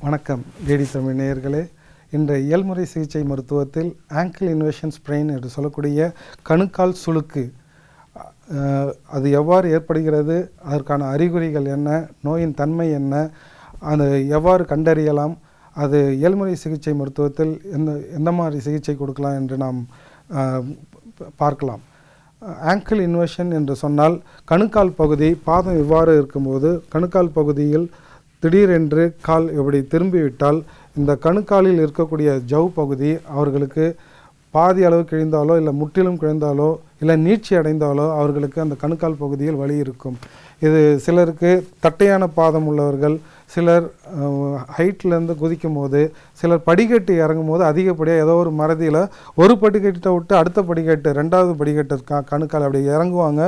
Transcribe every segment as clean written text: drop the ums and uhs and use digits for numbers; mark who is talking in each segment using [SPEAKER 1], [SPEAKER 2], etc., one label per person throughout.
[SPEAKER 1] வணக்கம் டிடி தமிழ் நேயர்களே. இன்றைய இயல்முறை சிகிச்சை மருத்துவத்தில் ஆங்கிள் இன்வெர்ஷன் ஸ்ப்ரெயின் என்று சொல்லக்கூடிய கணுக்கால் சுளுக்கு அது எவ்வாறு ஏற்படுகிறது, அதற்கான அறிகுறிகள் என்ன, நோயின் தன்மை என்ன, அது எவ்வாறு கண்டறியலாம், அது இயல்முறை சிகிச்சை மருத்துவத்தில் எந்த மாதிரி சிகிச்சை கொடுக்கலாம் என்று நாம் பார்க்கலாம். ஆங்கிள் இன்வெர்ஷன் என்று சொன்னால் கணுக்கால் பகுதி பாதம் இவ்வாறு இருக்கும்போது கணுக்கால் பகுதியில் திடீரென்று கால் இப்படி திரும்பிவிட்டால் இந்த கணுக்காலில் இருக்கக்கூடிய ஜவ் பகுதி அவர்களுக்கு பாதி அளவு கிழிந்தாலோ இல்லை முற்றிலும் கிழிந்தாலோ இல்லை நீட்சி அடைந்தாலோ அவர்களுக்கு அந்த கணுக்கால் பகுதியில் வலி இருக்கும். இது சிலருக்கு தட்டையான பாதம் உள்ளவர்கள், சிலர் ஹைட்லேருந்து குதிக்கும் போது, சிலர் படிக்கட்டு இறங்கும் போது அதிகப்படியாக ஏதோ ஒரு மறதியில் ஒரு படிக்கட்டை விட்டு அடுத்த படிக்கட்டு ரெண்டாவது படிக்கட்டு கணுக்கால் அப்படியே இறங்குவாங்க.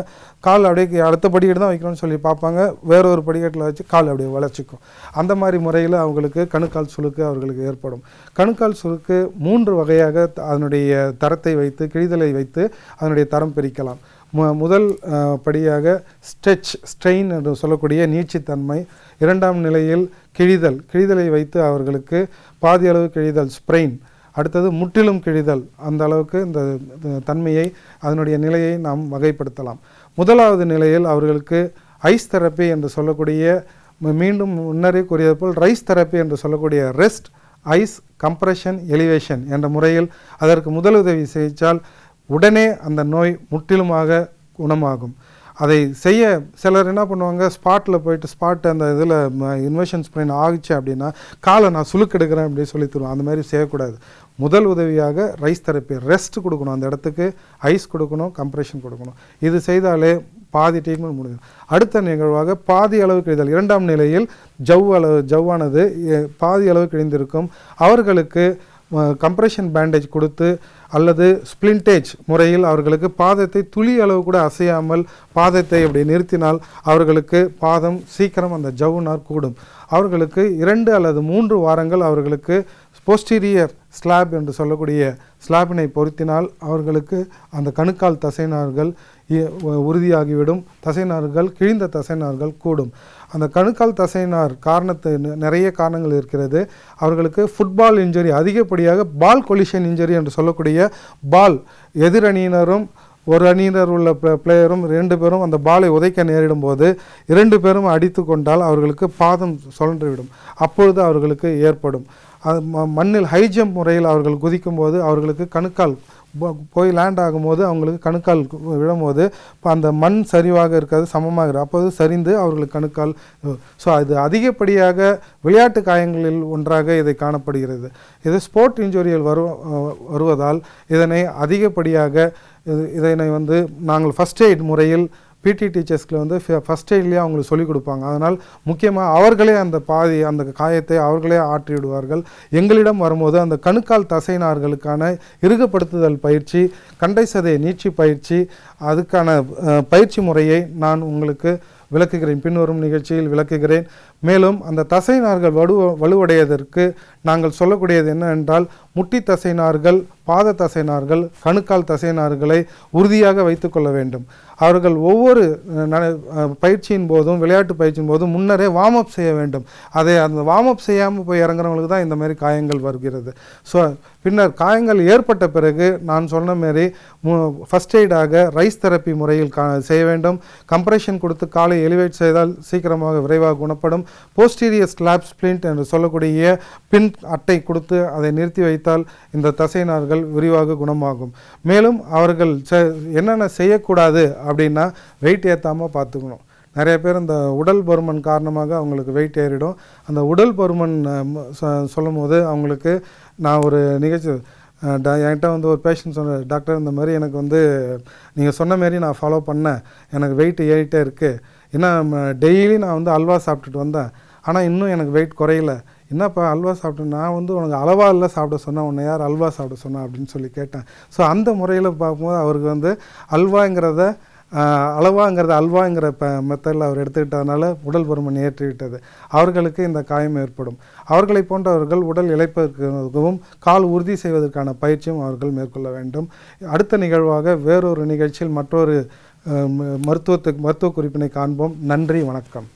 [SPEAKER 1] கால் அப்படியே அடுத்த படிக்கட்டு தான் வைக்கணும்னு சொல்லி பார்ப்பாங்க, வேறொரு படிக்கட்டில் வச்சு கால் அப்படியே வளைச்சிக்கும். அந்த மாதிரி முறையில் அவங்களுக்கு கணுக்கால் சுளுக்கு அவர்களுக்கு ஏற்படும். கணுக்கால் சுளுக்கு 3 வகையாக அதனுடைய தரத்தை வைத்து, கிழிதலை வைத்து அதனுடைய தரம் பிரிக்கலாம். முதல் படியாக ஸ்ட்ரெயின் என்று சொல்லக்கூடிய நீட்சித்தன்மை. இரண்டாம் நிலையில் கிழிதலை வைத்து அவர்களுக்கு பாதி அளவு கிழிதல் ஸ்ப்ரெயின். அடுத்தது முற்றிலும் கிழிதல். அந்த அளவுக்கு இந்த தன்மையை அதனுடைய நிலையை நாம் வகைப்படுத்தலாம். முதலாவது நிலையில் அவர்களுக்கு ஐஸ் தெரப்பி என்று சொல்லக்கூடிய, மீண்டும் முன்னரே கூறியது போல் ரைஸ் தெரப்பி என்று சொல்லக்கூடிய ரெஸ்ட், ஐஸ், கம்ப்ரெஷன், எலிவேஷன் என்ற முறையில் அதற்கு முதலுதவி செய்தால் உடனே அந்த நோய் முற்றிலுமாக குணமாகும். அதை செய்ய சிலர் என்ன பண்ணுவாங்க, ஸ்பாட் அந்த இதில் இன்வெர்ஷன் ஸ்ப்ரெயின் ஆகிச்சு அப்படின்னா காலை நான் சுளுக்கெடுக்கிறேன் அப்படின்னு சொல்லி தருவோம். அந்த மாதிரி செய்யக்கூடாது. முதல் உதவியாக ரைஸ் தெரப்பி, ரெஸ்ட் கொடுக்கணும், அந்த இடத்துக்கு ஐஸ் கொடுக்கணும், கம்ப்ரெஷன் கொடுக்கணும். இது செய்தாலே பாதி ட்ரீட்மெண்ட் முடியும். அடுத்த நிகழ்வாக பாதி அளவு கிழிதல். இரண்டாம் நிலையில் ஜவ்வானது பாதி அளவு கிழிந்திருக்கும். அவர்களுக்கு கம்ப்ரெஷன் பேண்டேஜ் கொடுத்து அல்லது ஸ்பிளிண்டேஜ் முறையில் அவர்களுக்கு பாதத்தை துளி அளவு கூட அசையாமல் பாதத்தை அப்படி நிறுத்தினால் அவர்களுக்கு பாதம் சீக்கிரம் அந்த ஜவ்வுனார் கூடும். அவர்களுக்கு 2 அல்லது 3 வாரங்கள் அவர்களுக்கு போஸ்டீரியர் ஸ்லாப் என்று சொல்லக்கூடிய ஸ்லாபினை பொருத்தினால் அவர்களுக்கு அந்த கணுக்கால் தசைநார்கள் உறுதியாகிவிடும். தசைநார்கள், கிழிந்த தசைநார்கள் கூடும். அந்த கணுக்கால் தசைநார் நிறைய காரணங்கள் இருக்கிறது. அவர்களுக்கு ஃபுட்பால் இன்ஜுரி, அதிகப்படியாக பால் கொலிஷன் இன்ஜுரி என்று சொல்லக்கூடிய பால் எதிரணியினரும் ஒரு அணியினர் உள்ள பிளேயரும் 2 பேரும் அந்த பாலை உதைக்க நேரிடும் போது 2 பேரும் அடித்து கொண்டால் அவர்களுக்கு பாதம் சுழன்றுவிடும். அப்பொழுது அவர்களுக்கு ஏற்படும். மண்ணில் ஹை ஜம்ப் முறையில் அவர்கள் குதிக்கும் போது அவர்களுக்கு கணுக்கால் போய் லேண்ட் ஆகும்போது அவங்களுக்கு கணுக்கால் விழும்போது அந்த மண் சரிவாக இருக்காது, சமமாக அப்போது சரிந்து அவர்களுக்கு கணுக்கால். ஸோ அது அதிகப்படியாக விளையாட்டு காயங்களில் ஒன்றாக இதை காணப்படுகிறது. இது ஸ்போர்ட் இன்ஜுரியில் வருவதால் இதனை அதிகப்படியாக இதனை நாங்கள் ஃபஸ்ட் எய்ட் முறையில் பிடி டீச்சர்ஸ்க்கு ஃபஸ்ட் எய்ட்லேயே அவங்களுக்கு சொல்லிக் கொடுப்பாங்க. அதனால் முக்கியமாக அவர்களே அந்த காயத்தை அவர்களே ஆற்றி விடுவார்கள். எங்களிடம் வரும்போது அந்த கணுக்கால் தசைநார்களுக்கான இறுகப்படுத்துதல் பயிற்சி, கண்டை சதை நீட்சி பயிற்சி, அதுக்கான பயிற்சி முறையை நான் உங்களுக்கு விளக்குகிறேன், பின்வரும் நிகழ்ச்சியில் விளக்குகிறேன். மேலும் அந்த தசைநார்கள் வலுவடைவதற்கு நாங்கள் சொல்லக்கூடியது என்னவென்றால், முட்டி தசைநார்கள், பாத தசைநார்கள், கணுக்கால் தசைநார்களை உறுதியாக வைத்து கொள்ள வேண்டும். அவர்கள் ஒவ்வொரு பயிற்சியின் போதும், விளையாட்டு பயிற்சியின் போதும் முன்னரே வார்ம் அப் செய்ய வேண்டும். அந்த வார்ம் அப் செய்யாமல் போய் இறங்குறவங்களுக்கு தான் இந்த மாதிரி காயங்கள் வருகிறது. ஸோ பின்னர் காயங்கள் ஏற்பட்ட பிறகு நான் சொன்ன மாரி ஃபஸ்ட் எய்டாக ரைஸ் தெரப்பி முறையில் செய்ய வேண்டும். கம்ப்ரெஷன் கொடுத்து காலை எலிவேட் செய்தால் சீக்கிரமாக விரைவாக குணப்படும். போஸ்டீரியர் ஸ்லாப் ஸ்பிளிண்ட் என்று சொல்லக்கூடிய பின் அட்டை கொடுத்து அதை நிறுத்தி வைத்தால் இந்த தசைநார்கள் விரிவாக குணமாகும். மேலும் அவர்கள் என்னென்ன செய்யக்கூடாது அப்படின்னா, வெயிட் ஏற்றாமல் பார்த்துக்கணும். நிறைய பேர் இந்த உடல் பருமன் காரணமாக அவங்களுக்கு வெயிட் ஏறிடும். அந்த உடல் பருமன் சொல்லும் போது அவங்களுக்கு நான் ஒரு நிகழ்ச்சி என்கிட்ட ஒரு பேஷண்ட் சொன்னார், டாக்டர் இந்த மாதிரி எனக்கு நீங்கள் சொன்ன மாரி நான் ஃபாலோ பண்ணேன், எனக்கு வெயிட் ஏறிட்டே இருக்குது. ஏன்னா டெய்லி நான் அல்வா சாப்பிட்டுட்டு வந்தேன், ஆனால் இன்னும் எனக்கு வெயிட் குறையல. என்னப்பா அல்வா சாப்பிட்டேன், நான் உனக்கு அளவா இல்லை சாப்பிட சொன்னேன், உன்னை யார் அல்வா சாப்பிட சொன்னேன் அப்படின்னு சொல்லி கேட்டேன். ஸோ அந்த முறையில் பார்க்கும்போது அவருக்கு அல்வாங்கிறத அல்வாங்கிற மெத்தடில் அவர் எடுத்துக்கிட்டதுனால உடல் பருமன் ஏற்றிவிட்டது. அவர்களுக்கு இந்த காயம் ஏற்படும். அவர்களை போன்றவர்கள் உடல் இளைப்பதற்கும் கால் உறுதி செய்வதற்கான பயிற்சியும் அவர்கள் மேற்கொள்ள வேண்டும். அடுத்த நிகழ்வாக வேறொரு நிகழ்ச்சியில் மற்றொரு மருத்துவ குறிப்பினை காண்போம். நன்றி, வணக்கம்.